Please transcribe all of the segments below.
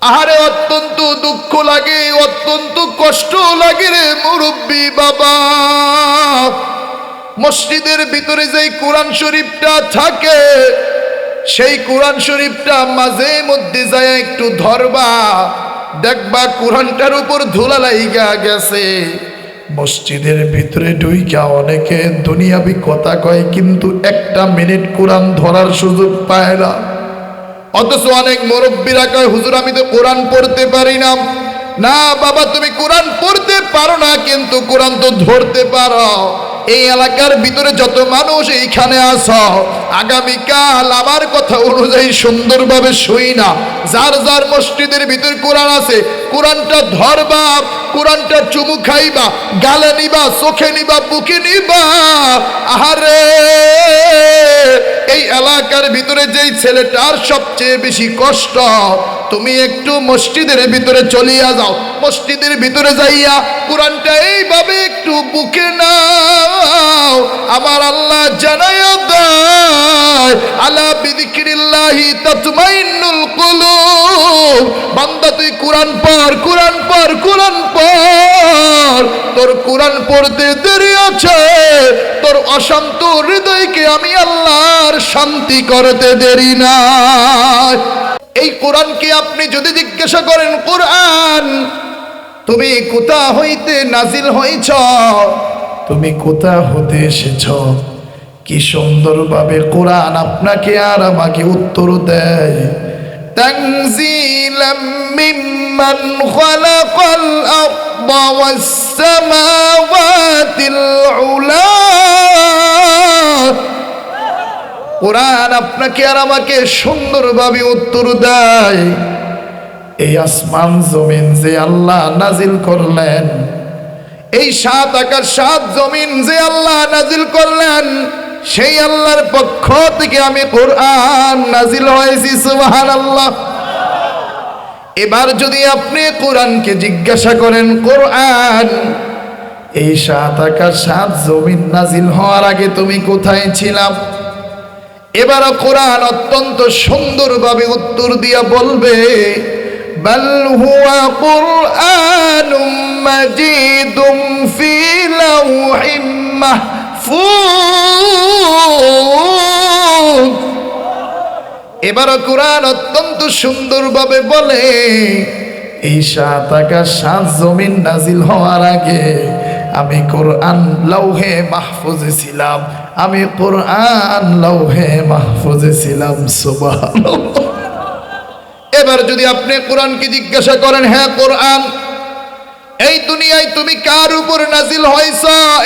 আহারে অত্যন্ত দুঃখ লাগে, অত্যন্ত কষ্ট লাগে রে মুরব্বী বাবা। মসজিদের ভিতরে যেই কোরআন শরীফটা থাকে, সেই কোরআন শরীফটা মাঝে মধ্যে যায় একটু ধরবা, দেখবা কোরআনটার উপর ধুলা লাইগা গেছে। মসজিদের ভিতরে ঢুইকা অনেকে দুনিয়াবি কথা কয়, কিন্তু একটা মিনিট কোরআন ধরার সুযোগ পায় না। অথচ অনেক মুরব্বীরা কয়, হুজুর আমি তো কোরআন পড়তে পারি না। না বাবা, তুমি কোরআন পড়তে পারো না, কিন্তু কোরআন তো ধরতে পারো। এই এলাকার ভিতরে যত মানুষ এইখানে আসো, আগামীকাল আমার কথা অনুযায়ী সুন্দরভাবে শুই না, যার যার মসজিদের ভিতরে কোরআন আছে, কোরআনটা ধরবা, কোরআনটা চুমু খাইবা, গালে নিবা, চোখে নিবা, বুকে নিবা। আহারে এই এলাকার ভিতরে যেই ছেলেটার সবচেয়ে বেশি কষ্ট, তুমি একটু মসজিদের ভিতরে চলিয়া যাও, মসজিদের ভিতরে যাইয়া কোরআনটা এইভাবে একটু বুকে নাও। আমার আল্লাহ জানাইয়া দেয়, আলা বিযিকরিল্লাহি তাতমাইন্নুল কুলুব। বান্দা তুই কোরআন পড়, কোরআন পড়, কোরআন পড়। তোর কোরআন পড়তে দেরি আছে, তোর অশান্ত হৃদয়কে আমি আল্লাহর শান্তি করতে দেরি না। এই কোরআনকে আপনি যদি জিজ্ঞাসা করেন, কোরআন তুমি কোথা হইতে নাজিল হইছ, তুমি কোথা হতে এসেছ, কি সুন্দরভাবে কোরআন আপনাকে আর আমাকে উত্তর দেয়। তানজিলাম মিম্মান খালাকাল আরদা ওয়াস সামাওয়াতিল উলা। কোরআন আপনাকে আর আমাকে সুন্দরভাবে উত্তর দেয়। এই আসমান জমিন যে আল্লাহ নাজিল করলেন, এই সাত আকাশ সাত জমিন যে আল্লাহ নাজিল করলেন, সেই আল্লাহর পক্ষ থেকে আমি কোরআন নাজিল হয়েছি। সুবহানাল্লাহ। এবার যদি আপনি কোরআনকে জিজ্ঞাসা করেন, কোরআন এই সাত আকাশ সাত জমিন নাজিল হওয়ার আগে তুমি কোথায় ছিলাম, এবার কোরআন অত্যন্ত সুন্দরভাবে উত্তর দিয়া বলবে, বাল হুয়া কুরআনুম মাজিদুম ফি লাওহিম মাহফুজ। এবার কোরআন অত্যন্ত সুন্দরভাবে বলে, এই সাত আকাশ সাত জমিন নাজিল হওয়ার আগে আমি কোরআন লৌহে মাহফুজে ছিলাম, আমি কোরআন লৌহে মাহফুজে ছিলাম। সুবহানাল্লাহ। এবার যদি আপনি কোরআনকে জিজ্ঞাসা করেন, হ্যাঁ কোরআন এই দুনিয়ায় তুমি কার উপর নাজিল হইছ,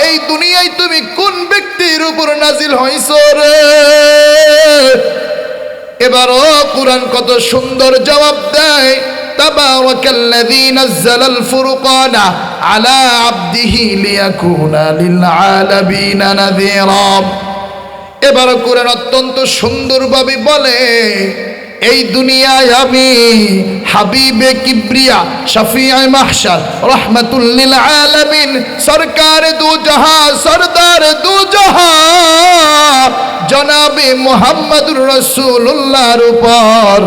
এই দুনিয়ায় তুমি কোন ব্যক্তির উপর নাজিল হইছ রে, এবারও কোরআন কত সুন্দর জবাব দেয়, তাবারাকাল্লাযী নাযালাল ফুরকানা আলা আবদিহি লিয়াকুনা লিল আলামিনা নাযীরা। এবার কোরআন অত্যন্ত সুন্দরভাবে বলে, এই দুনিয়ায় আমি হাবিবে কিবরিয়া শফিয়ে মাহশর রহমাতুল লিল আলামিন সরকার দু জাহাঁ সরদার দু জাহাঁ জনাবে মুহাম্মদুর রাসূলুল্লাহর উপর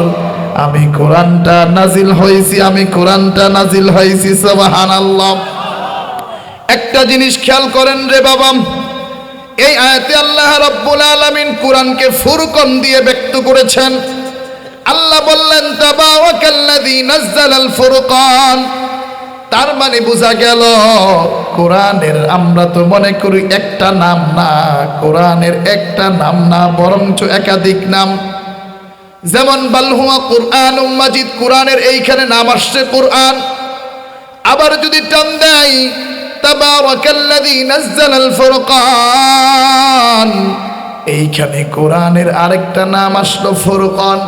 আমি কোরআনটা নাজিল হয়েছি, আমি কোরআনটা নাজিল হয়েছি। সুবহানাল্লাহ। একটা জিনিস খেয়াল করেন রে বাবা, এই আয়াতে আল্লাহ রাব্বুল আলামিন কোরআনকে ফুরকান দিয়ে ব্যক্ত করেছেন। আল্লাহ বললেন, তাবারাকাল্লাযী নাযালাল ফুরকান। তার মানে বোঝা গেল কোরআনের আমরা তো মনে করি একটা নাম না, কোরআনের একটা নাম না, বরঞ্চ একাধিক নাম। যেমন বাল হুয়া কুরআনুম মাজিদ, কোরআনের এইখানে নাম আসছে কোরআন। আবার যদি টান দেয় তাবারাকাল্লাযী নাযালাল ফুরকান, এইখানে কোরআনের আরেকটা নাম আসলো ফুরকান।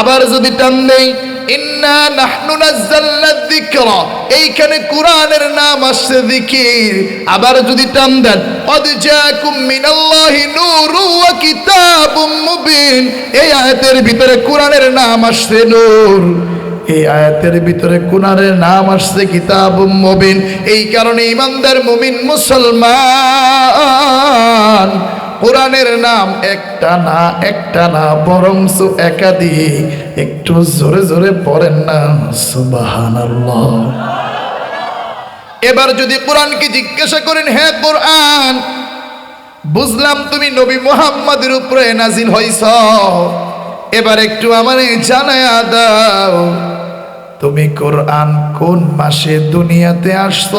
আবার যদি টান দেই ইন্না নাহনু নাযালনা যিকরা, এইখানে কোরআনের নাম আসছে যিকির। আবার যদি টান দেন ক্বাদ জাআকুম মিনাল্লাহি নূরু ওয়া কিতাবুম মুবিন, এই আয়াতের ভিতরে কোরআনের নাম আসছে নূর, এই আয়াতের ভিতরে কোরআনের নাম আসছে কিতাবুম মুবিন। এই কারণে ইমানদার মুমিন মুসলমান কোরআনের নাম একটা না বরংস একাধিক। একটু জোরে জোরে পড়েন না সুবহানাল্লাহ। এবার যদি কোরআনকে জিজ্ঞাসা করেন, হ্যাঁ কোরআন, বুঝলাম তুমি নবী মুহাম্মদের উপরে নাজিল হইছ, এবার একটু আমারে জানায়া দাও তুমি কোরআন কোন মাসে দুনিয়াতে আসছ?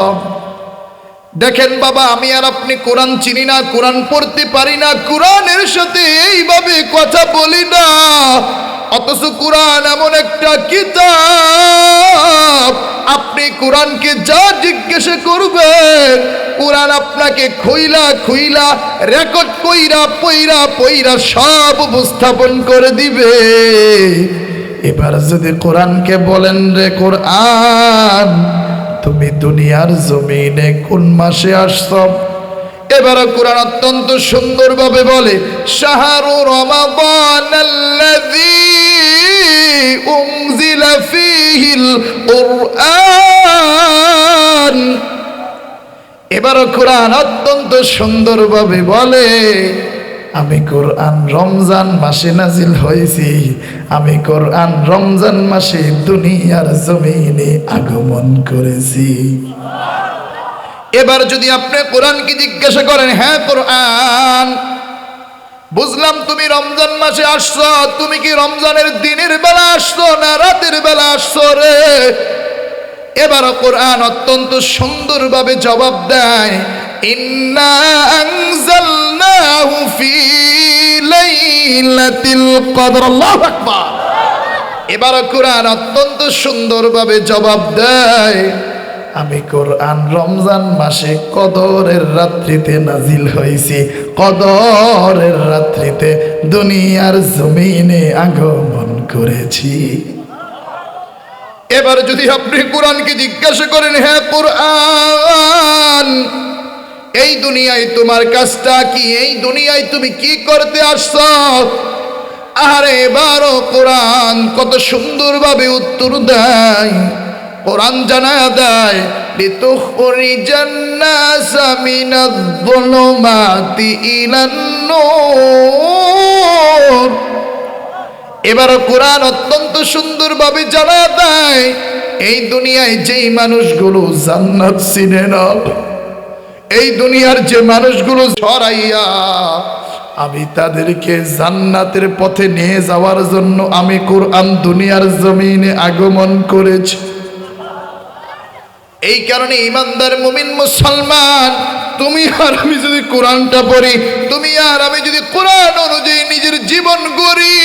দেখেন বাবা, আমি আর আপনি কোরআন চিনি না, কোরআন পড়তে পারি না, কোরআনের সাথে এইভাবে কথা বলি না, অথচ কোরআন এমন একটা কিতাব, আপনি কোরআনকে যা জিজ্ঞাসা করবেন কোরআন আপনাকে খুইলা খুইলা রেকর্ড কইরা পইরা পইরা সব উপস্থাপন করে দিবে। এবার যদি কোরআনকে বলেন, রে কোরআন তুমি দুনিয়ার জমিনে কোন মাসে আসছ? এবার কোরআন অত্যন্ত সুন্দরভাবে বলে, শাহরু রমাদানাল্লাযী উনজিলা ফীহিল কুরআন। এবার কোরআন অত্যন্ত সুন্দরভাবে বলে, আমি কোরআন রমজান মাসে নাজিল হয়েছি, আমি কোরআন রমজান মাসে দুনিয়ার জমিনে আগমন করেছি। এবার যদি আপনি কোরআনকে জিজ্ঞাসা করেন, হ্যাঁ কোরআন, বুঝলাম তুমি রমজান মাসে আসছো, তুমি কি রমজানের দিনের বেলা আসছো না রাতের বেলা আসছো রে? এবার কোরআন অত্যন্ত সুন্দরভাবে জবাব দেয়, ইন্না আনজালনাহু ফি লাইলাতিল কদর। আল্লাহু আকবার। এবার কোরআন অত্যন্ত সুন্দরভাবে জবাব দেয়, আমি কোরআন রমজান মাসে কদরের রাত্রিতে নাজিল হয়েছি, কদরের রাত্রিতে দুনিয়ার জমিনে আগমন করেছি। এবার যদি আপনি কোরআনকে জিজ্ঞাসা করেন, হ্যাঁ কোরআন, এই দুনিয়ায় তোমার কাজটা কি? এই দুনিয়ায় তুমি কি করতে আসছো? আরে এবারও কোরআন কত সুন্দরভাবে উত্তর দেয়। কোরআন জানায়া দেয়, লিতুখরিজান নাসা মিনায-যুলুমাতি ইলান নূর। এবার কোরআন অত্যন্ত সুন্দরভাবে জানায়া দেয়, এই দুনিয়ায় যেই মানুষগুলো জান্নাত চিনে না, এই দুনিয়ার যে মানুষগুলো ছড়াইয়া, আমি তাদেরকে জান্নাতের পথে নিয়ে যাওয়ার জন্য আমি কোরআন দুনিয়ার জমিনে আগমন করেছি। এই কারণে ইমানদার মুমিন মুসলমান, তুমি আর আমি যদি কোরআনটা পড়ি, তুমি আর আমি যদি কোরআন অনুযায়ী নিজের জীবন গড়ি,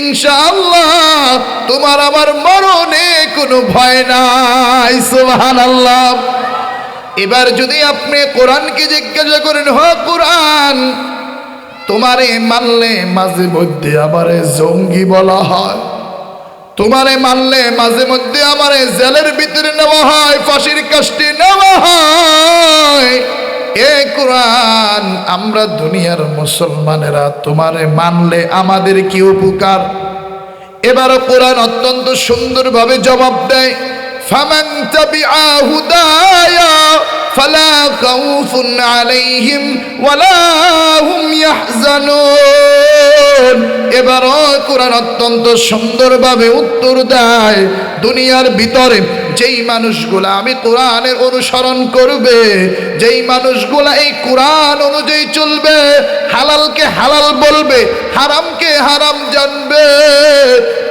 ইনশাআল্লাহ তোমার আমার মরণে কোনো ভয় নাই। সুবহানাল্লাহ। এবার যদি আপনি কোরআনকে জিজ্ঞাসা করেন, হ কোরআন, তোমারে মানলে মাঝে মধ্যে আমারে জঙ্গি বলা হয়, তোমারে মানলে মাঝে মধ্যে আমারে জেলের ভিতরে নেওয়া হয়, ফাঁসির কাস্টে নেওয়া হয়। এ কোরআন, আমরা দুনিয়ার মুসলমানেরা তোমারে মানলে আমাদের কি উপকার? এবার কোরআন অত্যন্ত সুন্দরভাবে জবাব দেয়, ফামান তাবিআ হুদায়া ফালা খাউফুন আলাইহিম ওয়ালা হুম ইয়াহজানুন। এবার কোরআন অত্যন্ত সুন্দরভাবে উত্তর দেয়, দুনিয়ার ভিতরে যেই মানুষগুলা আমি কোরআনের অনুসরণ করবে, যেই মানুষগুলা এই কোরআন অনুযায়ী চলবে, হালালকে হালাল বলবে, হারামকে হারাম জানবে,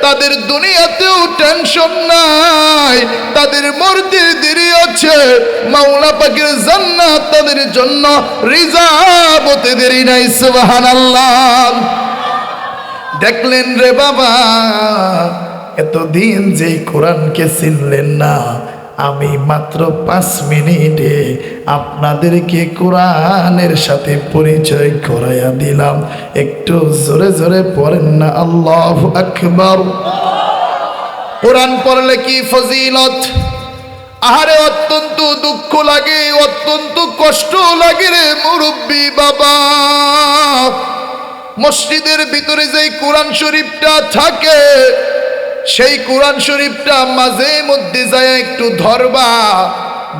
তাদের দুনিয়াতেও টেনশন নাই, তাদের মরতে দেরি আছে, মাওলা পাকের জান্নাত তাদের জন্য রিজার্ভ হতে দেরি নাই। সুবহানাল্লাহ। দেখলেন রে বাবা, এতদিন যেই কোরআনকে চিনলেন না, আমি মাত্র 5 মিনিটে আপনাদেরকে কোরআনের সাথে পরিচয় করাইয়া দিলাম। একটু জোরে জোরে পড়েন না আল্লাহু আকবার। কোরআন পড়লে কি ফজিলত! আহারে অত্যন্ত দুঃখ লাগে, অত্যন্ত কষ্ট লাগে রে মুরব্বী বাবা। মসজিদের ভিতরে যেই কোরআন শরীফটা থাকে, সেই কোরআন শরীফটা মাঝে মধ্যে যায় একটু ধরবা,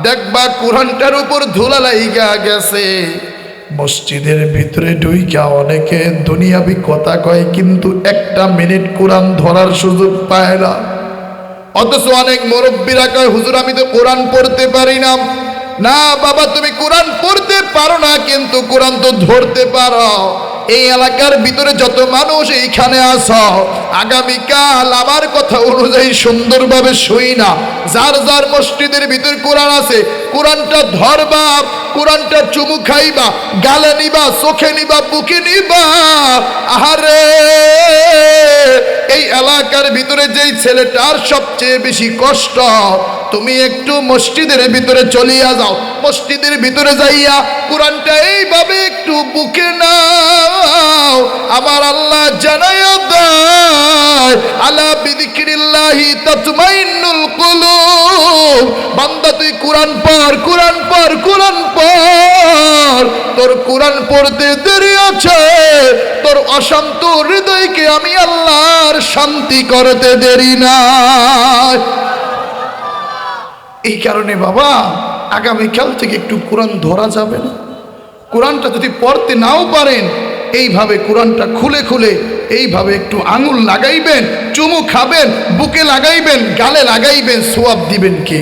দেখবা কোরআনটার উপর ধুলা লাইগা গেছে। মসজিদের ভিতরে ঢুইকা অনেকে দুনিয়াবি কথা কয়, কিন্তু একটা মিনিট কোরআন ধরার সুযোগ পায় না। অথচ অনেক মুরব্বীরা কয়, হুজুর আমি তো কোরআন পড়তে পারি না। না বাবা, তুমি কোরআন পড়তে পারো না, কিন্তু কোরআন তো ধরতে পারো। এই এলাকার ভিতরে যত মানুষ এইখানে আসো, আগামীকাল আমার কথা অনুযায়ী সুন্দরভাবে শুই না, যার যার মসজিদের ভিতর কোরআন আছে, কোরআনটা ধরবা, কোরআনটা চুমু খাইবা, গালে নিবা, চোখে নিবা, বুকে নিবা। আহারে, এই এলাকার ভিতরে যেই ছেলেটার সবচেয়ে বেশি কষ্ট, তুমি একটু মসজিদের ভিতরে চলিয়া যাও, মসজিদের ভিতরে যাইয়া কোরআনটা এইভাবে একটু বুকে নাও। আমার আল্লাহ জানাইয়া দেয়, আলা বিযিকরিল্লাহি তাতমাইন্নুল কুলুব। বান্দা তুই কোরআন পড়, কোরআন পড়, কোরআন পড়। তোর কোরআন পড়তে দেরি আছে, তোর অশান্ত হৃদয়কে আমি আল্লাহর শান্তি করতে দেরি না। এই কারণে বাবা, আগামীকাল থেকে একটু কোরআন ধরা যাবে না। কোরআনটা যদি পড়তে নাও পারেন, এইভাবে কোরআনটা খুলে খুলে এইভাবে একটু আঙুল লাগাইবেন, চুমু খাবেন, বুকে লাগাইবেন, গালে লাগাইবেন, সোয়াব দিবেন কে?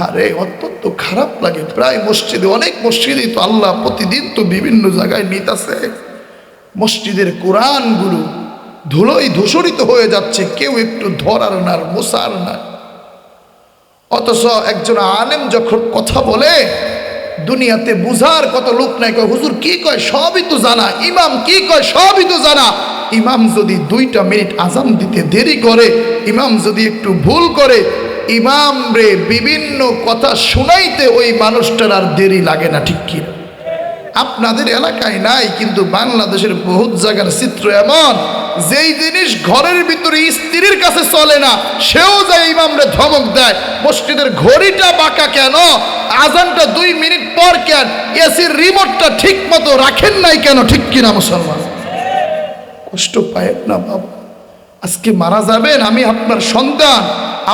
আরে অত্যন্ত খারাপ লাগে। প্রায় মসজিদে, অনেক মসজিদে তো আল্লাহ প্রতিদিন তো বিভিন্ন জায়গায় নিতেছে, মসজিদের কোরআনগুলো ধুলোয় ধূসরিত হয়ে যাচ্ছে, কেউ একটু ধরার না, মোছার না। অথচ একজন আলেম যখন কথা বলে, দুনিয়াতে বুঝার কত লোক নাই, কয় হুজুর কি কয় সবই তো জানা, ইমাম কি কয় সবই তো জানা। ইমাম যদি 2টা মিনিট আজান দিতে দেরি করে, ইমাম যদি একটু ভুল করে, ইমাম রে বিভিন্ন কথা শুনাইতে ওই মানুষটার আর দেরি লাগে না, ঠিক কি? আপনাদের এলাকায় নাই, কিন্তু বাংলাদেশের বহুত জায়গার চিত্র এমন, যেই জিনিস ঘরের ভিতরে স্ত্রীর কাছে চলে না, সেও যায় ইমামরে ধমক দেয়। মসজিদের ঘড়িটা বাঁকা কেন? আজানটা 2 মিনিট পর কেন? এসির রিমোটটা ঠিক মতো রাখেন নাই কেন? ঠিক কিনা মুসলমান? কষ্ট পায় না বাবা। আজকে মারা যাবেন, আমি আপনার সন্তান,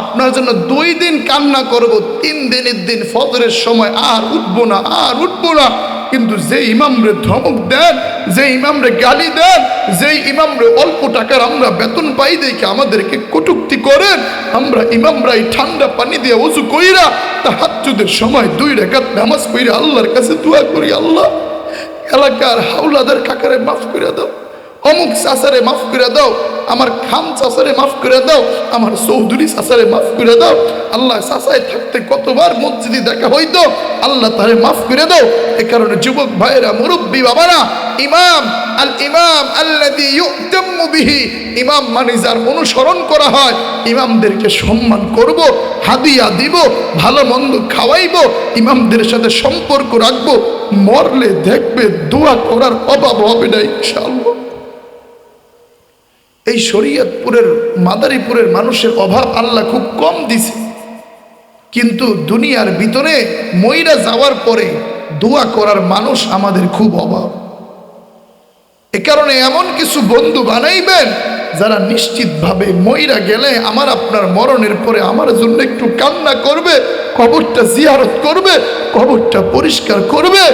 আপনার জন্য 2 দিন কান্না করব, 3 দিনের দিন ফজরের সময় আর উঠবো না, আর উঠবো না। কিন্তু যে ইমামরে ধমক দেন, যে ইমামরে গালি দেন, যে ইমামরে অল্প টাকার আমরা বেতন পাই দেখে আমাদেরকে কটূক্তি করেন, আমরা ইমামরাই ঠান্ডা পানি দিয়ে ওযু কইরা তাহাজ্জুদের সময় 2 রাকাত নামাজ পড়ে আল্লাহর কাছে দোয়া করি, আল্লাহ এলাকার হাওলাদার কাকারে মাফ করে দাও, অমুক চাচারে মাফ করে দাও, আমার খান চাচারে মাফ করে দাও, আমার চৌধুরী চাচারে মাফ করে দাও। আল্লাহ চাচায় থাকতে কতবার মসজিদে দেখা হইতো, আল্লাহ তারে মাফ করে দাও। এ কারণে যুবক ভাইরা, মুরব্বী বাবারা, ইমাম আল ইমাম আল্লাযী ইউতাম্মু বিহি, ইমাম মানে যার অনুসরণ করা হয়, ইমামদেরকে সম্মান করব, হাদিয়া দিব, ভালো মন্দ খাওয়াইব, ইমামদের সাথে সম্পর্ক রাখবো। মরলে দেখবে দোয়া করার অভাব হবে না ইনশাআল্লাহ। এই শরীয়তপুরের, মাদারীপুরের মানুষের অভাব আল্লাহ খুব কম দিছে, কিন্তু দুনিয়ার ভিতরে মইরা যাওয়ার পরে দোয়া করার মানুষ আমাদের খুব অভাব। এ কারণে এমন কিছু বন্ধু বানাইবেন যারা নিশ্চিতভাবে মইরা গেলে আমার আপনার মরণের পরে আমার জন্য একটু কান্না করবে, কবরটা জিয়ারত করবে, কবরটা পরিষ্কার করবে।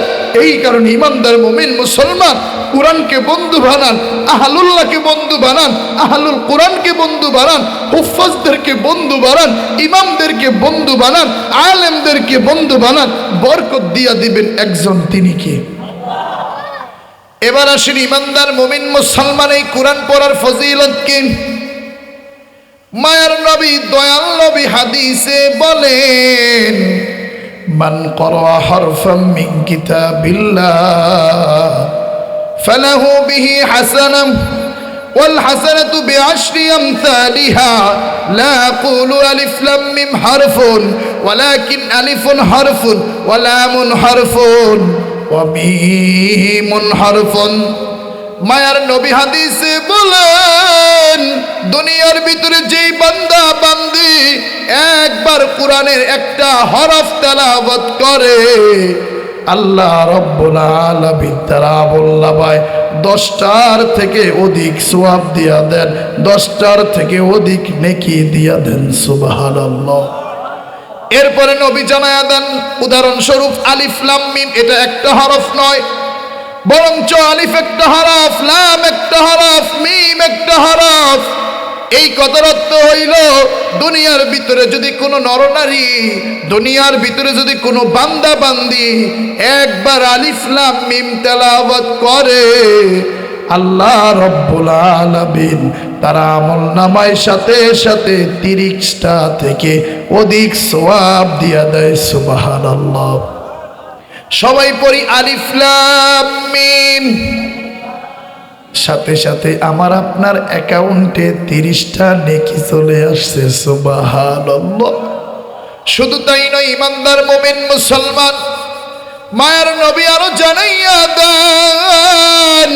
এই কারণে ইমানদার মুমিন মুসলমান কোরআনকে বন্ধু বানান, আহলুল্লাহকে বন্ধু বানান, আহলুল কোরআনকে বন্ধু বানান, হুফাজদেরকে বন্ধু বানান, ইমামদেরকে বন্ধু বানান, আলেমদেরকে বন্ধু বানান। বরকত দিয়া দিবেন একজন, তিনি কে? এবার আসেন ইমানদার মুমিন মুসলমান এই কোরআন পড়ার ফজিলত কি? মায়ার নবী, দয়াল নবী হাদিসে বলেন, মান ক্বারা হারফাম মিন কিতাবিল্লাহ ফালাহু বিহি হাসানাহ ওয়াল হাসানাতু বিআশরি আমসালিহা লা আকুলু আলিফ লাম মিম হারফুন ওয়ালাকিন আলিফুন হারফুন ওয়া লামুন হারফুন ওয়া মিমুন হারফুন। মায়ার নবী হাদিসে বলেন, দুনিয়ার ভিতরে যেই বান্দা বান্দি একবার কোরআনের একটা হরফ তেলাওয়াত করে, আল্লাহ রব্বুল আলামিন তারা বললা ভাই 10টার থেকে অধিক সওয়াব দিয়া দেন, 10টার থেকে অধিক নেকি দিয়া দেন। সুবহানাল্লাহ। এরপরে নবী জানায়া দেন, উদাহরণস্বরূপ আলিফ লাম মিম এটা একটা হরফ নয়, বরঞ্চ আলিফ একটা হরফ, লাম একটা হরফ, মিম একটা হরফ। এই কথার অর্থ হইল দুনিয়ার ভিতরে যদি কোনো নরনারী, দুনিয়ার ভিতরে যদি কোনো বান্দা বান্দি একবার আলিফ লাম মিম তেলাওয়াত করে, আল্লাহ রব্বুল আলামিন তার আমলনামায় সাথে সাথে 30টা থেকে অধিক সওয়াব দিয়া দেয়। সুবহানাল্লাহ। সবাই পড়ি আলিফ লাম মিম, সাথে সাথে আমার আপনার অ্যাকাউন্টে 30টা নেকি চলে আসছে। সুবহানাল্লাহ। শুধু তাই নয়, ইমানদার মুমিন মুসলমান, মায়ের নবী আরো জানাইয়া দেন,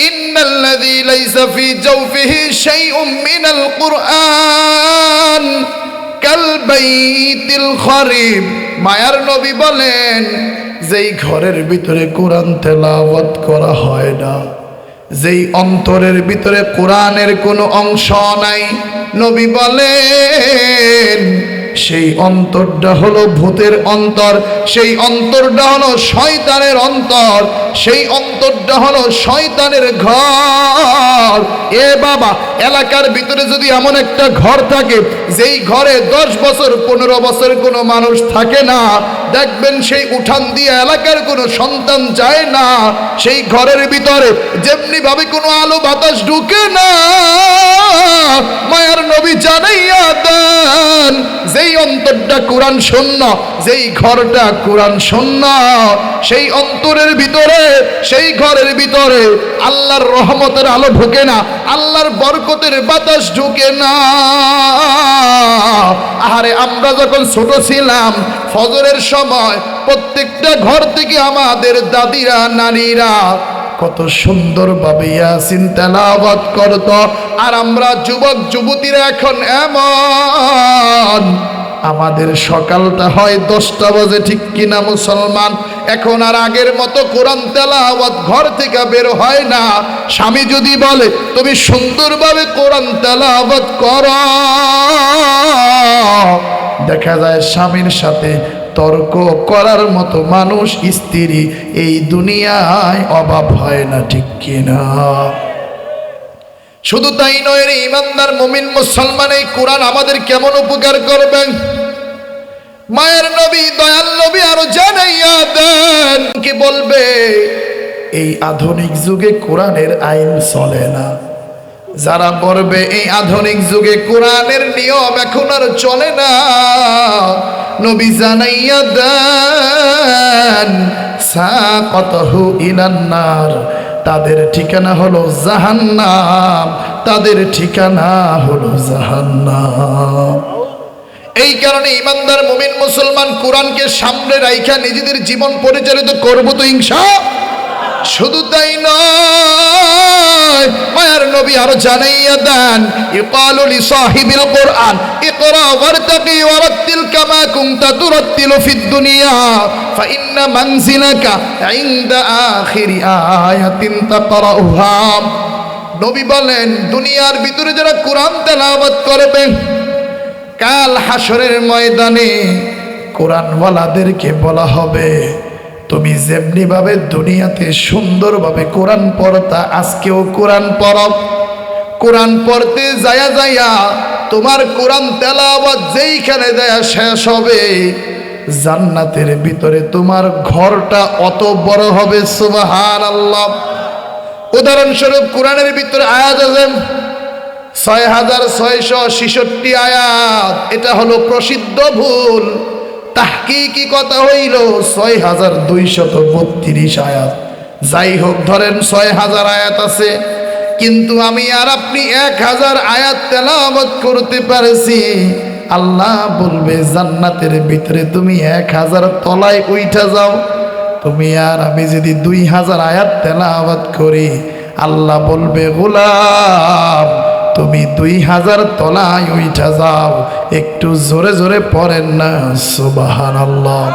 ইন্নাল্লাযী লাইসা ফী জাওফিহি শাইউম মিনাল কুরআন কাল বাইতিল খরিব। মায়ার নবী বলেন, যেই ঘরের ভিতরে কোরআন তেলাওয়াত করা হয় না, যেই অন্তরের ভিতরে কোরআনের কোনো অংশ নাই, নবী বলেন সেই অন্তরটা হলো ভূতের অন্তর, সেই অন্তরটা হলো শয়তানের অন্তর, সেই অন্তরটা হলো শয়তানের ঘর। এ বাবা, এলাকার ভিতরে যদি এমন একটা ঘর থাকে যেই ঘরে 10 বছর 15 বছর কোনো মানুষ থাকে না, দেখবেন সেই উঠান দিয়ে এলাকার কোনো সন্তান যায় না, সেই ঘরের ভিতরে যেমনি ভাবে কোনো আলো বাতাস ঢুকে না। মায়ার নবী জানাইয়া দেন, যেই অন্তরটা কোরআন শূন্য, যেই ঘরটা কোরআন শূন্য, সেই অন্তরের ভিতরে, সেই ঘরের ভিতরে আল্লাহর রহমতের আলো ঢুকে না, আল্লাহর বরকতের বাতাস ঢুকে না। আরে আমরা যখন ছোট ছিলাম, ফজরের সময় প্রত্যেকটা ঘর থেকে আমাদের দাদিরা নারীরা কত সুন্দরভাবে ইয়াসিন তেলাওয়াত করত। আর আমরা যুবক যুবতীরা এখন এমন, আমাদের সকালটা হয় 10টা বাজে, ঠিক কিনা মুসলমান? এখন আর আগের মতো কোরআন তেলাওয়াত ঘর থেকে বের হয় না। স্বামী যদি বলে তুমি সুন্দরভাবে কোরআন তেলাওয়াত করো, দেখা যায় স্বামীর সাথে তর্ক করার মতো মানুষ, স্ত্রী এই দুনিয়ায় অভাব হয় না, ঠিক কিনা? শুধু তাই নয় রে ইমানদার মুমিন মুসলমান, এই কোরআন আমাদের কেমন উপকার করবেন। মায়ের নবী, দয়াল নবী আরো জানাইয়া দেন, কি বলবে? এই আধুনিক যুগে কোরআনের আইন চলে না। যারা বলবে এই আধুনিক যুগে কোরআনের নিয়ম এখন আর চলে না, নবী জানাইয়া দেন, সাকাতাহু ইলান নার, তাদের ঠিকানা হলো জাহান্নাম, তাদের ঠিকানা হলো জাহান্নাম। এই কারণে ইমানদার মুমিন মুসলমান কোরআনকে সামনে রাইখা নিজেদের জীবন পরিচালিত করবো তো ইনশাআল্লাহ। শুধু তাই নয়, মায়ার নবী আরো জানাইয়া দেন, ইকালু লিসাহিবিল কুরআন ইকরা ওয়ারতাকি ওয়ারাত্তিল কামা কুনতা তুরাত্তিলু ফিদ দুনিয়া ফাইন্না মানজিলাকা ইনদা আখিরি আয়াতিন তাকরাউহা। নবী বলেন, দুনিয়ার ভিতরে যারা কোরআন তেলাওয়াত করবে, কাল হাসরের ময়দানে কোরআনওয়ালাদেরকে বলা হবে, তুমি যেমনি ভাবে দুনিয়াতে সুন্দরভাবে কোরআন পড়তা, আজকেও কোরআন পড়ো। কোরআন পড়তে যায়া যায়া তোমার কোরআন তেলাওয়াত যেইখানে যায়া শেষ হবে, জান্নাতের ভিতরে তোমার ঘরটা অত বড় হবে। সুবহানাল্লাহ। উদাহরণস্বরূপ কোরআনের ভিতরে আয়াত আছে 6666 আয়াত, এটা হলো প্রসিদ্ধ ভুল। তাহকিকি কথা হইল 6232 আয়াত। যাই হোক, ধরেন 6000 আয়াত আছে, কিন্তু আমি আর আপনি 1000 আয়াত তেলাওয়াত করতে পারছি। আল্লাহ বলবে জান্নাতের ভিতরে তুমি 1000 তলায় উঠা যাও। তুমি আর আমি যদি 2000 আয়াত তেলাওয়াত করি, আল্লাহ বলবে গোলাম তুমি 2000 তলায় উঠা যাও, একটু জোরে জোরে পড়েন না সুবহানাল্লাহ।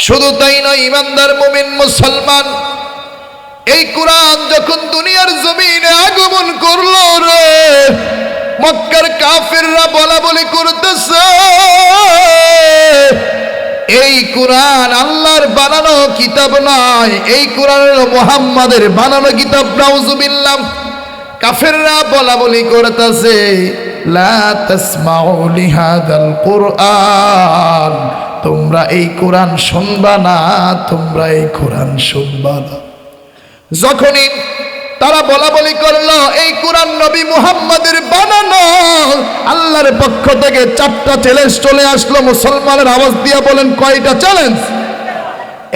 শুধু তাই নয় ইমানদার মুমিন মুসলমান, এই কোরআন যখন দুনিয়ার জমিনে আগমন করলো রে, মক্কার কাফেররা বলা বলি করতেছে এই কোরআন আল্লাহর বানানো কিতাব নয়, এই কোরআন হলো মুহাম্মাদের বানানো কিতাব। নাউজুবিল্লাহ। কাফেররা বলা বলি করতেছে লা তাসমাউ লিহাদাল কুরআন, তোমরা এই কোরআন শুনবা না, তোমরা এই কোরআন শুনবা না। যখনই তারা বলা বলি করলো এই কোরআন নবী মুহাম্মাদের বানানো, আল্লাহর পক্ষ থেকে 4টা চ্যালেঞ্জ চলে আসলো। মুসলমানের আওয়াজ দিয়া বলেন কয়টা চ্যালেঞ্জ?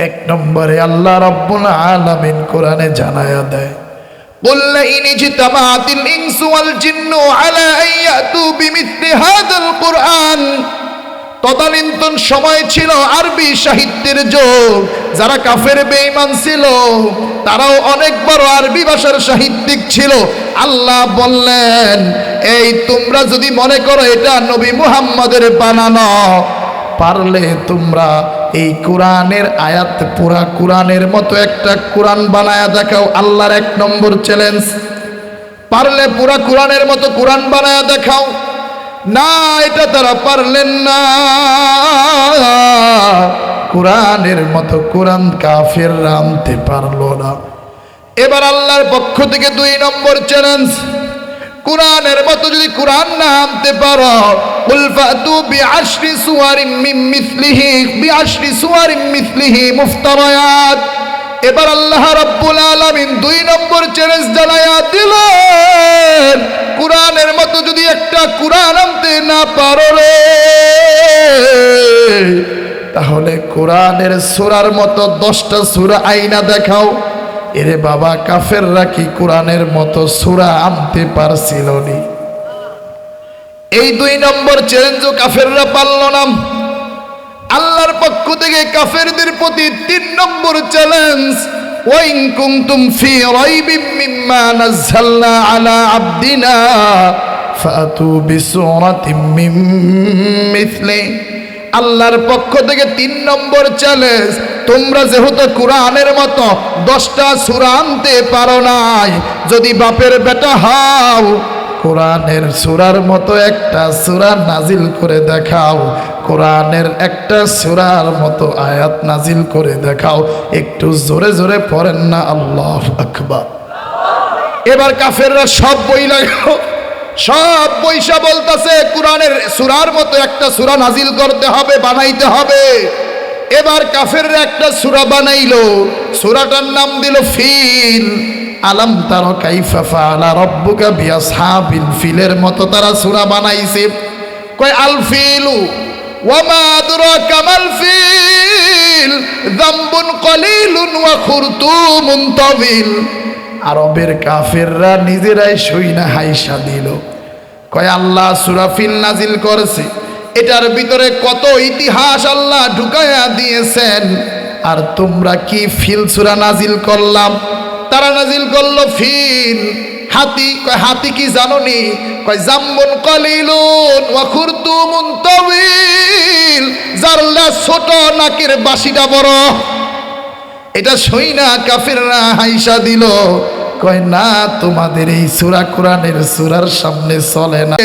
1 নম্বরে আল্লাহ রাব্বুল আলামিন কোরআনে জানায়া দেয় قل لئن اجتمعت الإنس والجن على أن يأتوا بمثل هذا القرآن। তদানীন্তন সময় ছিল আরবি সাহিত্যের যুগ, যারা কাফের বেঈমান ছিল তারাও অনেক বড় আরবি ভাষার সাহিত্যিক ছিল। আল্লাহ বললেন এই তোমরা যদি মনে করো এটা নবী মুহাম্মাদের বানানো, পারলে তোমরা এই কোরআনের আয়াত পুরা কোরআনের মতো একটা কোরআন বানায়া দেখাও। আল্লাহর 1 নম্বর চ্যালেঞ্জ, পারলে পুরা কোরআনের মতো কোরআন বানায়া দেখাও। না, এটা তারা পারলেন না। কোরআনের মতো কোরআন কাফেররা আনতে পারলো না। এবার আল্লাহর পক্ষ থেকে 2 নম্বর চ্যালেঞ্জ, কোরআনের মতো যদি কোরআন না আনতে পারো কুল ফাতু বিআশরি সুওয়ারিন মিন মিসলিহি মুফতারায়াত। এবার আল্লাহ রাব্বুল আলামিন 2 নম্বর চ্যালেঞ্জ জানায়া দিলেন কোরআনের মতো যদি একটা কোরআন আনতে না পারো রে, তাহলে কোরআনের সূরার মতো 10টা সূরা আইনা দেখাও। এরে বাবা, কাফেররা কি কোরআনের মতো সূরা আনতে পারছিল নি? এই 2 নম্বর চ্যালেঞ্জও কাফেররা পারল না। আল্লাহর পক্ষ থেকে কাফেরদের প্রতি 3 নম্বর চ্যালেঞ্জ, ওয়াইন কুনতুম ফি রাইবিম মিম্মা নাযালনা আলা আবদিনা ফাতু বিসূরাতিম মিন মিসলি। আল্লাহর পক্ষ থেকে 3 নম্বর চ্যালেঞ্জ, তোমরা যেহেতু কোরআনের মতো 10টা সূরা আনতে পারো নাই, যদি বাপের বেটা হও কোরআনের সূরার মতো একটা সূরা নাজিল করে দেখাও, কোরআনের একটা সূরার মতো আয়াত নাজিল করে দেখাও। একটু জোরে জোরে পড়েন না আল্লাহু আকবার। এবার কাফেররা সব বই লাগাও, সব পয়সা বলতেছে কোরআনের সূরার মতো একটা সূরা নাজিল করতে হবে, বানাইতে হবে। এবার কাফেররা একটা সূরা বানাইলো, সূরাটার নাম দিল ফিল। আলাম তারা কাইফা ফাআলা রাব্বুকা বিআসহাবিল ফিলের মতো তারা সূরা বানাইছে। কয় আল ফিলু ওয়া মা আদরাকা মাল ফিল যামবুন কলিলুন ওয়া খুরতুমুন তাবিল। আরবের কাফেররা নিজেরাই শুইনা হাইসা দিল। কয় আল্লাহ সূরা ফিল নাজিল করেছে, এটার ভিতরে কত ইতিহাস আল্লাহ ঢুকায়া দিয়েছেন, আর তোমরা কি ফিল সূরা নাজিল করলাম? তারা নাজিল করলো ফিল, হাতি। কয় হাতি কি জানোনি? কয় জাম্বুন কলিলুন ওয়া খুরতুমুন তাবিল, জারলা ছোট নাকের বাসিটা বড়। এটা শুইনা কাফেররা হাইসা দিল। কয় না, তোমাদের এই সূরা কোরআনের সূরার সামনে চলে না।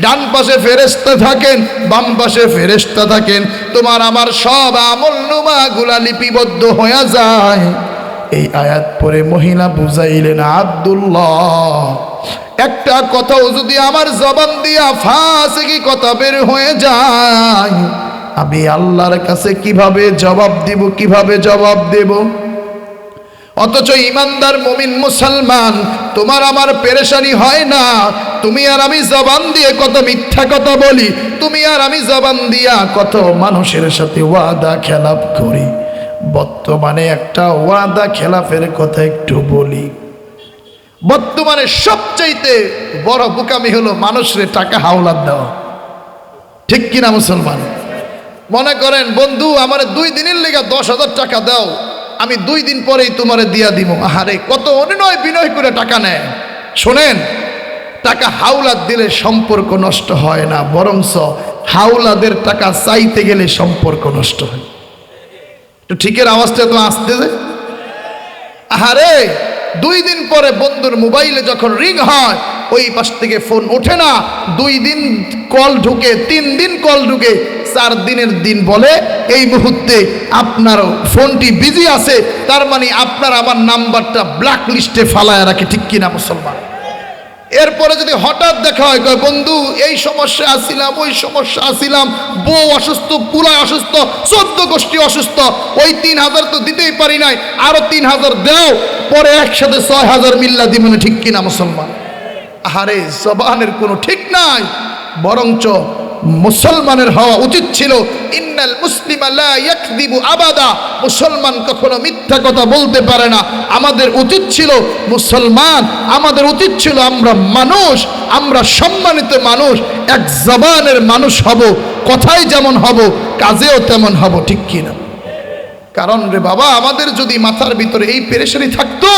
ডান পাশে ফেরেশতা থাকেন, বাম পাশে ফেরেশতা থাকেন, তোমার আমার সব আমলনামা গুলা লিপিবদ্ধ হয়ে যায়। এই আয়াত পরে মহিলা বুঝাইলেন আব্দুল্লাহ, একটা কথাও যদি আমার জবান দিয়া ফাসিকি কথা বের হয়ে যায়, আমি আল্লাহর কাছে কিভাবে জবাব দিব, কিভাবে জবাব দেব? অথচ ইমানদার মুমিন মুসলমান, তোমার আমার পেরেশানি হয় না। তুমি আর আমি জবান দিয়ে কত মিথ্যা কথা বলি, তুমি আর আমি জবান দিয়া কত মানুষের সাথে ওয়াদা খেলাপ করি। বর্তমানে একটা ওয়াদা খেলাফের কথা একটু বলি। বর্তমানে সবচাইতে বড় বোকামি হলো মানুষের টাকা হাওলাত দেওয়া। ঠিক কিনা মুসলমান? মনে করেন বন্ধু আমার 2 দিনের লেগে 10,000 টাকা দাও, আমি 2 দিন পরেই তোমারে দিয়া দিব। আহারে, কত অনুনয় বিনয় করে টাকা নেয়। শোনেন, টাকা হাওলাত দিলে সম্পর্ক নষ্ট হয় না, বরঞ্চ হাওলাদের টাকা চাইতে গেলে সম্পর্ক নষ্ট হয়। তো ঠিকের আওয়াজটা তো আসতে যায়। আহারে, 2 দিন পরে বন্ধুর মোবাইলে যখন রিং হয়, ওই পাশ থেকে ফোন ওঠে না, 2 দিন কল ঢুকে, 3 দিন কল ঢুকে, 4 দিনের দিন বলে এই মুহূর্তে আপনার ফোনটি বিজি আছে, তার মানে আপনার আমার নাম্বারটা ব্ল্যাক লিস্টে ফালায় রাখে। ঠিক কিনা মুসলমান? এরপরে যদি হঠাৎ দেখা হয়, কয় বন্ধু এই সমস্যা আসিলাম, ওই সমস্যা আসিলাম, বউ অসুস্থ, পুরা অসুস্থ, 14 গোষ্ঠী অসুস্থ, ওই 3000 তো দিতেই পারি নাই, আরো 3000 দাও, পরে একসাথে 6000 মিল্লা দিবনে। ঠিক কিনা মুসলমান? আরে জবানের কোনো ঠিক নাই, বরঞ্চ মুসলমানের হওয়া উচিত ছিল ইন্নাল মুসলিমা লা ইয়াকযিবু আবাদা, মুসলমান কখনো মিথ্যা কথা বলতে পারে না। আমাদের উচিত ছিল মুসলমান, আমাদের উচিত ছিল আমরা মানুষ, আমরা সম্মানিত মানুষ, এক জবানের মানুষ হব, কথাই যেমন হব কাজেও তেমন হব। ঠিক কিনা? কারণ রে বাবা, আমাদের যদি মাথার ভিতরে এই পেরেশানি থাকতো,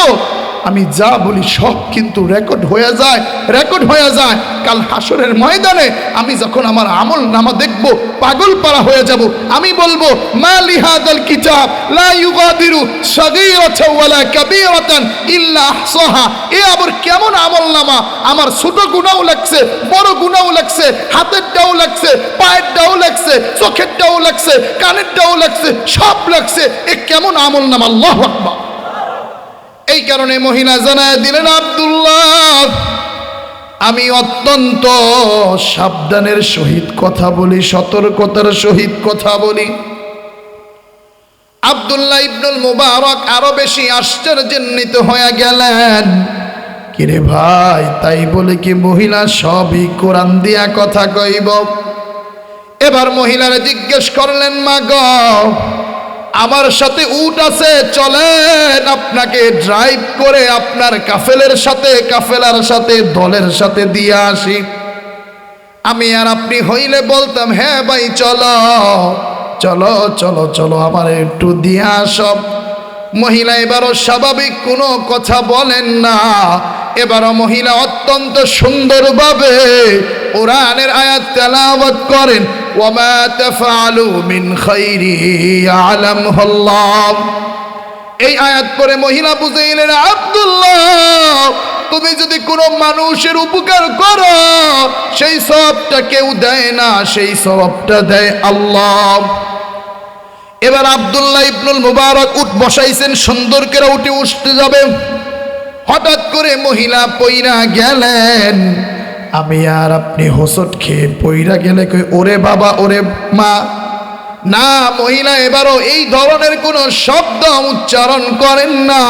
আমি যা বলি সব কিন্তু রেকর্ড হয়ে যায়, রেকর্ড হয়ে যায়। কাল হাসরের ময়দানে আমি যখন আমার আমল নামা দেখব, পাগল পারা হয়ে যাব। আমি বলবো মা লিহাদাল কিতাব লা ইউগাদিরু সাগীরাতান ওয়ালা কাবীরাতান ইল্লা আহসাহা। এ আবার কেমন আমল নামা? আমার ছোট গুনাহও লাগছে, বড় গুনাহও লাগছে, হাতেরটাও লাগছে, পায়েরটাও লাগছে, চোখেরটাও লাগছে, কানেরটাও লাগছে, সব লাগছে। এ কেমন আমল নামা? আল্লাহু আকবার। এই কারণে মহিলা জানায় দিলেন, আব্দুল্লাহ আমি অত্যন্ত সাবধানের সহিত কথা বলি, সতর্কতার সহিত কথা বলি। আব্দুল্লাহ ইবনুল মুবারক আরো বেশি আশ্চর্যান্বিত হয়ে গেলেন। কিরে ভাই, তাই বলে কি মহিলা সবই কোরআন দিয়া কথা কইব? এবার মহিলারা জিজ্ঞেস করলেন, মা গো, আমার সাথে উট আছে, চলেন আপনাকে ড্রাইভ করে আপনার কাফেলার সাথে দলের সাথে দিয়ে আসি। আমি আর আপনি হইলে বলতাম হ্যাঁ ভাই চলো চলো চলো চলো, আমার একটু দিয়ে আসো। মহিলা এবারও স্বাভাবিক কোনো কথা বলেন না। এবারও মহিলা অত্যন্ত সুন্দরভাবে কোরআনের আয়াত তেলাওয়াত করেন, ওয়ামা তাফআলু মিন খাইরি ইয়ালামুল্লাহ। এই আয়াত পরে মহিলা বুঝাইলেন, আব্দুল্লাহ তুমি যদি কোনো মানুষের উপকার করো, সেই সওয়াবটা কেউ দেয় না, সেই সওয়াবটা দেয় আল্লাহ। এবার আব্দুল্লাহ ইবনুল মুবারক উট বসাইছেন, সুন্দর করে উঠতে যাবে, হঠাৎ করে মহিলা পইরা গেলেন। আমি আর আপনি হোঁচট খেয়ে পইরা গেলে কই ওরে বাবা, ওরে মা, না, মহিলা এবারও এই ধরনের কোনো শব্দ উচ্চারণ করেন না।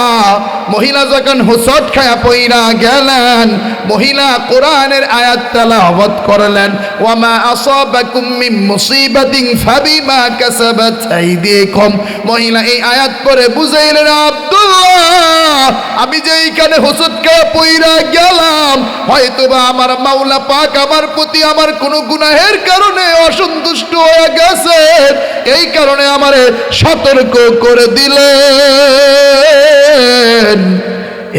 মহিলা যখন হোঁচট খায়া পইরা গেলেন, মহিলা কোরআনের আয়াত তেলাওয়াত করলেন, ওয়ামা আসাবাকুম মিন মুসিবাতিন ফাবিমা কাসাবাত আইদিকুম। মহিলা এই আয়াত পড়ে বুঝাইলেন, আব্দুল্লাহ আমি যে এইখানে হোঁচট খায়া পইরা গেলাম, হয়তোবা আমার মাওলা পাক আমার প্রতি আমার কোনো গুনাহের কারণে অসন্তুষ্ট হয়ে গেছে, এই কারণে আমারে সতর্ক করে দিলেন।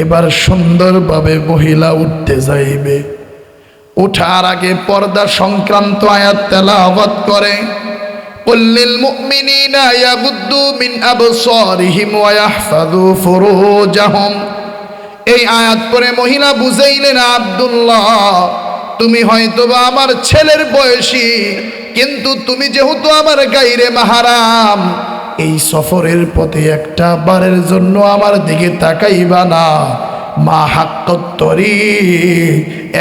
এবার সুন্দরভাবে মহিলা উঠতে যাইবে, ওঠার আগে পর্দা সংক্রান্ত আয়াত তেলাওয়াত করে, কুল্লিল মুমিনিনা ইয়াগুদ্দু মিন আবসারিহিম ওয়া ইয়াহফাযু ফুরুজাহুম। এই আয়াত পরে মহিলা বুঝাইলেন, আব্দুল্লাহ তুমি হয়তোবা আমার ছেলের বয়সী, কিন্তু তুমি যেহেতু আমার গায়রে মাহরাম, এই সফরের পথে একটা বারের জন্য আমার দিকে তাকাইবা না। মা হাক্কতরি,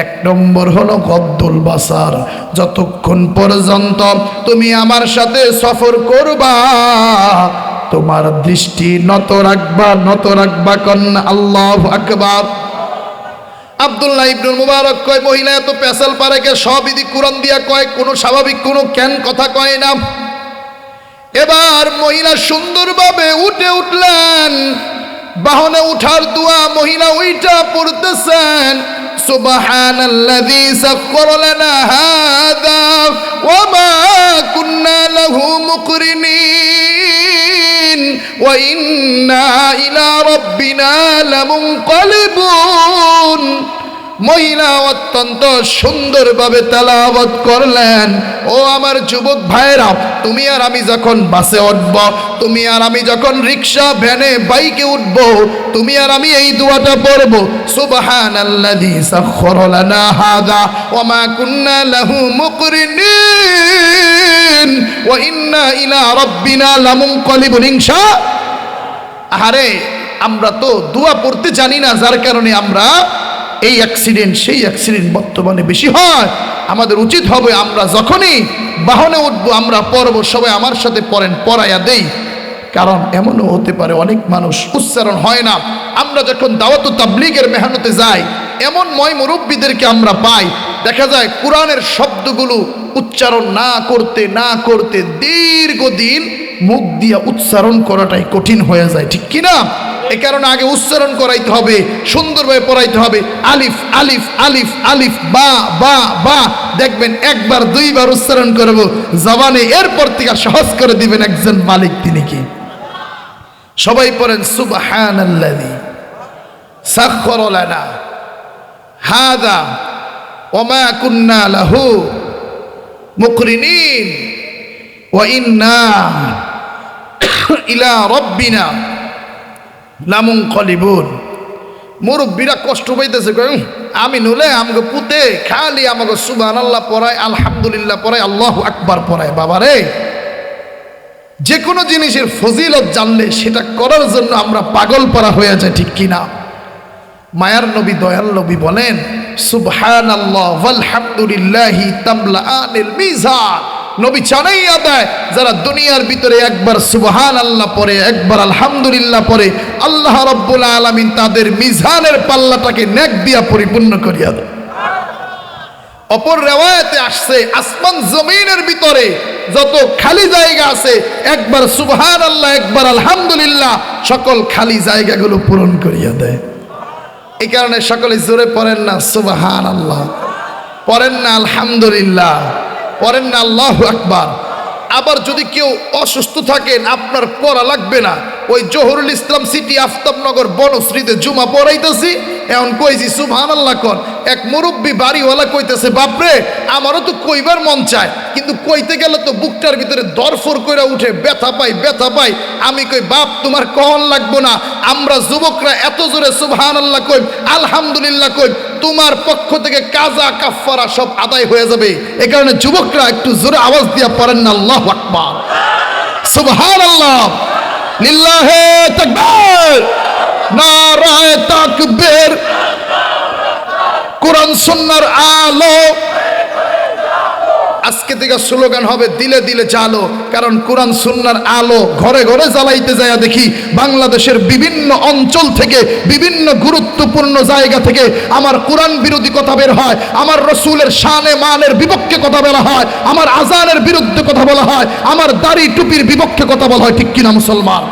1 নম্বর হলো গদ্দুল বাসার, যতক্ষণ পর্যন্ত তুমি আমার সাথে সফর করবা তোমার দৃষ্টি নত রাখবা কন্যা। আল্লাহু আকবার। আব্দুল্লাহ ইবনুল মুবারক কয়, মহিলা এত পেশাল পারেকে সব ইদি কোরআন দিয়া কয়, কোনো স্বাভাবিক কোনো কেন কথা কয় না। এবার মহিলা সুন্দরভাবে উঠলেন, বাহনে উঠার দোয়া মহিলা ওইটা পড়তেছেন, সুবহানাল্লাযী সাখখারা লানা হাযা ওয়া মা কুন্না লাহু মুকরিনিন ওয়া ইন্না ইলা রাব্বিনা লামুনকালিবুন। মহিলা অত্যন্ত সুন্দরভাবে তেলাওয়াত করলেন। ও আমার যুবক ভাইরা, তুমি আর আমি যখন বাসে উঠব, তুমি আর আমি যখন রিকশা ভ্যানে বাইকে উঠব, তুমি আর আমি এই দোয়াটা পড়ব, সুবহানাল্লাযী সাখখারা লানা হাযা ওয়া মা কুন্না লাহু মুকরিনিন ওয়া ইন্না ইলা রাব্বিনা লামুনকালিবুন ইনশাআল্লাহ। আরে আমরা তো দোয়া পড়তে জানি না, যার কারণে আমরা এই অ্যাক্সিডেন্ট সেই অ্যাক্সিডেন্ট বর্তমানে বেশি হয়। আমাদের উচিত হবে আমরা যখনই বাহনে উঠবো আমরা পড়ব, সবাই আমার সাথে পড়েন, পড়াইয়া দেই। কারণ এমনও হতে পারে অনেক মানুষ উচ্চারণ হয় না। আমরা যখন দাওয়াত ও তাবলীগের মেহনতে যাই, এমন ময় মুরব্বীদেরকে আমরা পাই, দেখা যায় কোরআনের শব্দগুলো উচ্চারণ না করতে না করতে দীর্ঘদিন মুখ দিয়া উচ্চারণ করাটাই কঠিন হয়ে যায়, ঠিক কিনা? এই কারণে আগে উচ্চারণ করাইতে হবে, সুন্দরভাবে পড়াইতে হবে। আলিফ আলিফ আলিফ আলিফ বা বা বা, দেখবেন একবার দুইবার উচ্চারণ করব জবানে, এরপর থেকে সহজ করে দিবেন একজন মালিক, তিনি কি? সবাই পড়েন সুবহানাল্লাযী সাখখারা লানা হাযা ওয়া মা কুন্না লাহু মুকরিনিন ওয়া ইন্না ইলা রাব্বিনা লামুনকালিবুন। মুরব্বীরা কষ্ট পাইতেছে, আমি নলে আমাকে পুতে খালি আমাকে সুবহানাল্লাহ পড়ায়, আলহামদুলিল্লাহ পড়ায়, আল্লাহু আকবার পড়ায়। বাবারে, যে কোনো জিনিসের ফজিলত জানলে সেটা করার জন্য আমরা পাগল পারা হয়ে যায়, ঠিক কিনা? মায়ার নবী দয়াল নবী বলেন, সুবহানাল্লাহ ওয়ালহামদুলিল্লাহি তামলাআনিল মিজান। নবী জানাই দেয়, যারা দুনিয়ার ভিতরে একবার সুবহানাল্লাহ পড়ে, একবার আলহামদুলিল্লাহ পড়ে, আল্লাহ রাব্বুল আলামিন তাদের মিজানের পাল্লাটাকে নেক দিয়া পরিপূর্ণ করিয়া দেয়। অপর রিওয়ায়াতে আসছে, আসমান জমিনের ভিতরে যত খালি জায়গা আছে, একবার সুবহানাল্লাহ একবার আলহামদুলিল্লাহ সকল খালি জায়গাগুলো পূরণ করিয়া দেয়। এই কারণে সকলে জোরে পড়েন না সুবহানাল্লাহ, পড়েন না আলহামদুলিল্লাহ, পড়েন না আল্লাহু আকবার। আবার যদি কেউ অসুস্থ থাকেন, আপনার পড়া লাগবে না, ওই জহুরুল ইসলাম সিটি আফতাবনগর বনশ্রীতে জুমা পড়াইতেছি, এখন কইছি সুবহানাল্লাহ কর। এক মুরব্বী বাড়িওয়ালা কইতেছে, বাপরে আমারও তো কইবার মন চায়, কিন্তু কইতে গেলে তো বুকটার ভিতরে দরফর করে উঠে, ব্যথা পাই ব্যথা পাই। আমি কই, বাপ তোমার কহন লাগবো না, আমরা যুবকরা এত জোরে সুবহানাল্লাহ কই, আলহামদুলিল্লাহ কই, তোমার পক্ষ থেকে কাজা কাফারা সব আদায় হয়ে যাবে। এই কারণে যুবকরা একটু জোরে আওয়াজ দিয়া পড়েন না আল্লাহু আকবার, সুবহানাল্লাহ, লিল্লাহি তাকবীর, নারায়ে তাকবীর। কোরআন সুন্নাহর আলো, আজকে থেকে স্লোগান হবে দিলে দিলে জ্বালো। কারণ কোরআন সুন্নাহর আলো ঘরে ঘরে জ্বালাইতে যায় দেখি বাংলাদেশের বিভিন্ন অঞ্চল থেকে, বিভিন্ন গুরুত্বপূর্ণ জায়গা থেকে আমার কোরআন বিরোধী কথা বের হয়, আমার রসুলের শানে মানের বিপক্ষে কথা বলা হয়, আমার আজানের বিরুদ্ধে কথা বলা হয়, আমার দাড়ি টুপির বিপক্ষে কথা বলা হয়, ঠিক কিনা মুসলমান?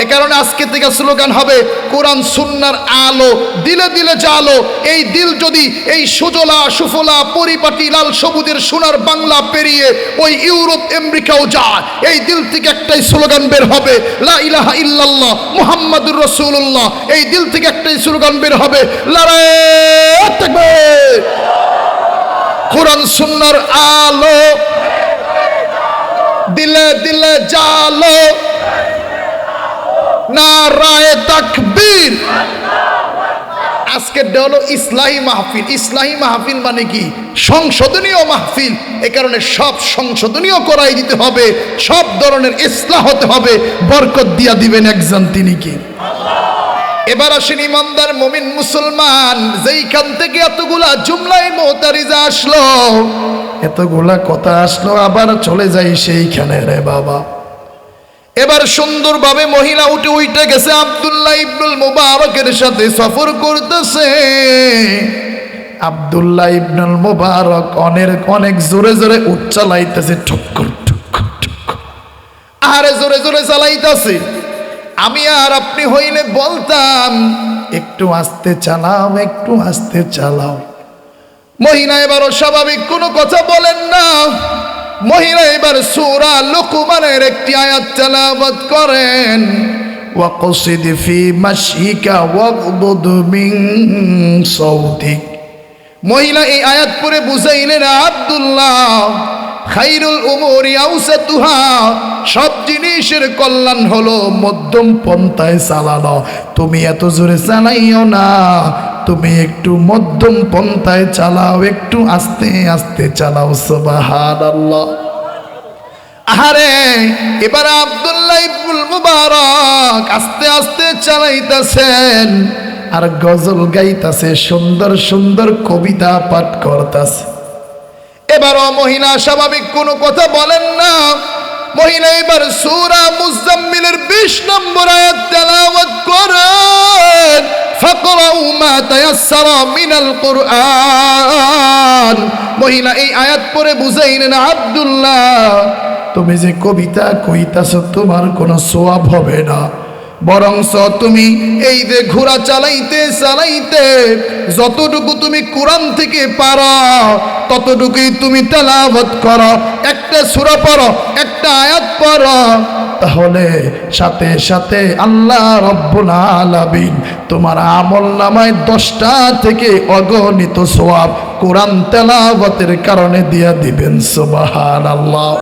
এ কারণে আজকে থেকে স্লোগান হবে কোরআন সুন্নাহর আলো, দিলে দিলে জালো। এই দিল যদি এই সুজলা সুফলা পরিপাটি লাল সবুজের সোনার বাংলা পেরিয়ে ওই ইউরোপ আমেরিকাও যায়, এই দিল থেকে একটাই স্লোগান বের হবে, লা ইলাহা ইল্লাল্লাহ মুহাম্মাদুর রাসূলুল্লাহ। এই দিল থেকে একটাই স্লোগান বের হবে, নারায়ে তাকবীর। কোরআন সুন্নাহর আলো, দিলে দিলে জালো, নারায়ে তাকবীর। আজকে হলো ইসলাহি মাহফিল। ইসলাহি মাহফিল মানে কি? সংশোধনীয় মাহফিল। এ কারণে সব সংশোধনীয় করাই দিতে হবে, সব ধরনের ইসলাহ হতে হবে, বরকত দিয়া দিবেন একজন, তিনি কি? এবার আসেন ইমানদার মুমিন মুসলমান, যেইখান থেকে এতগুলা জুমলাই মুতারিজা আসলো, এতগুলা কথা আসলো, আবার চলে যাই সেইখানে রে বাবা। এবার সুন্দরভাবে মহিলা উঠে গেছে, আব্দুল্লাহ ইবনুল মুবারকের সাথে সফর করতেছে। আব্দুল্লাহ ইবনুল মুবারক অনেক জোরে জোরে উঠ চালাইতেছে, ঠক্কর ঠক্কর ঠক্কর, আরে জোরে জোরে চালাইতেছে। আমি আর আপনি হইলে বলতাম একটু আস্তে চালাও, একটু আস্তে চালাও। মহিলা এবারও স্বাভাবিক কোনো কথা বলেন না। মহিলা এবার সূরা লুকমানের একটি আয়াত তেলাওয়াত করেন, ওয়াকসিদ ফি মাশিকা ওয়াগদুদ মিন সাউতিক মহিলা এই আয়াত পড়ে বুঝাইলেন, আব্দুল্লাহ খাইরুল উমুরি আওসাতুহা, সব জিনিসের কল্যাণ হলো মধ্যম পন্থায় চালানো। তুমি এত জোরে চালাইও না, তুমি একটু মধ্যম পন্থায় চালাও, একটু আস্তে আস্তে চালাও। সুবহানাল্লাহ। আরে এবার আব্দুল্লাহ ইবনুল মুবারক আস্তে আস্তে চালাইতেছেন আর গজল গাইতেছে, সুন্দর সুন্দর কবিতা পাঠ করতেছে। এবারও মহিলা স্বাভাবিক কোনো কথা বলেন না। মহিলা এবার সূরা মুজাম্মিলের 20 নম্বর আয়াত তেলাওয়াত করেন, ফাকরাউ মা তায়াসসারা মিনাল কুরআন। মহিলা এই আয়াত পড়ে বুঝাইলেন, আব্দুল্লাহ তুমি যে কবিতা কইতাছো তোমার কোনো সওয়াব হবে না, বরংস তুমি এই যে ঘোড়া চালাইতে চালাইতে যতটুকু তুমি কোরআন থেকে পারো ততটুকুই তুমি তেলাওয়াত করো, একটা সূরা পড়ো, একটা আয়াত পড়ো, তাহলে সাথে সাথে আল্লাহ রব্বুল আলামিন তোমার আমলনামায় 10টা থেকে অগণিত সওয়াব কোরআন তেলাওয়াতের কারণে দিয়া দিবেন। সুবহানাল্লাহ।